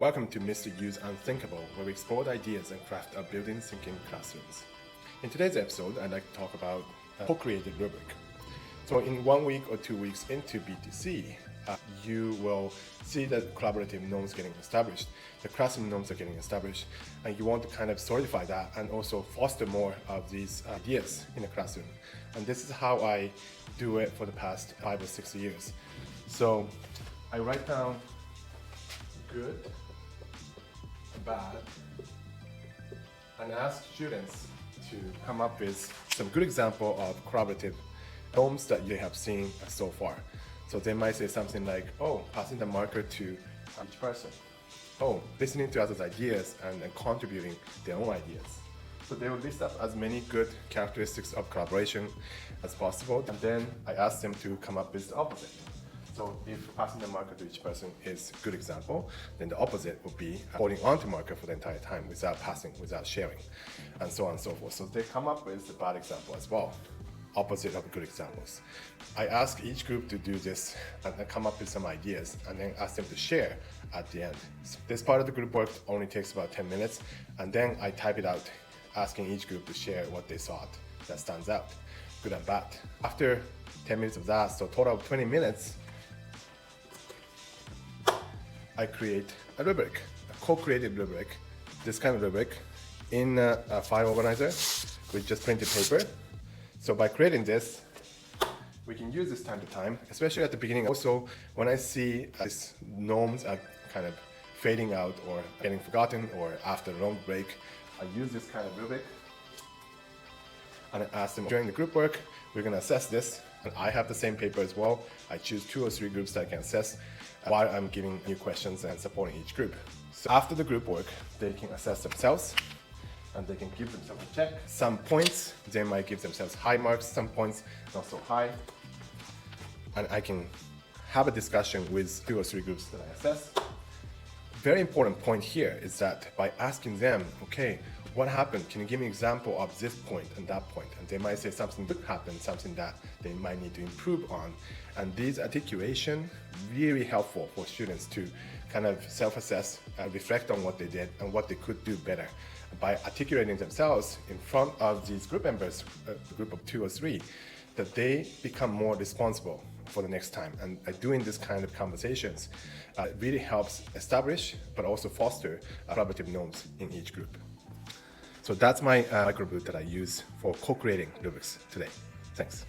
Welcome to Mr. U's Unthinkable, where we explore the ideas and craft our building thinking classrooms. In today's episode, I'd like to talk about a co-created rubric. So in 1 week or 2 weeks into BTC, you will see that collaborative norms getting established, the classroom norms are getting established, and you want to kind of solidify that and also foster more of these ideas in the classroom. And this is how I do it for the past 5 or 6 years. So I write down good, bad, and ask students to come up with some good example of collaborative norms that you have seen so far. So they might say something like, oh, passing the marker to each person. Oh, listening to others' ideas and contributing their own ideas. So they will list up as many good characteristics of collaboration as possible, and then I ask them to come up with the opposite. So if passing the marker to each person is a good example, then the opposite would be holding on to marker for the entire time without passing, without sharing, and so on and so forth. So they come up with a bad example as well, opposite of good examples. I ask each group to do this and come up with some ideas and then ask them to share at the end. So this part of the group work only takes about 10 minutes, and then I type it out, asking each group to share what they thought that stands out, good and bad. After 10 minutes of that, so total of 20 minutes, I create a rubric, a co-created rubric, this kind of rubric, in a file organizer with just printed paper. So by creating this, we can use this time to time, especially at the beginning. Also, when I see these norms are kind of fading out or getting forgotten, or after a long break, I use this kind of rubric and I ask them during the group work, we're going to assess this. And I have the same paper as well. I choose 2 or 3 groups that I can assess while I'm giving new questions and supporting each group. So after the group work, they can assess themselves and they can give themselves a check. Some points, they might give themselves high marks, some points not so high. And I can have a discussion with 2 or 3 groups that I assess. Very important point here is that by asking them, okay, what happened? Can you give me an example of this point and that point? And they might say something good happened, something that they might need to improve on. And these articulation really helpful for students to kind of self-assess, reflect on what they did and what they could do better. By articulating themselves in front of these group members, a group of 2 or 3, that they become more responsible for the next time. And doing this kind of conversations really helps establish but also foster collaborative norms in each group. So that's my micromove that I use for co-creating rubrics today. Thanks.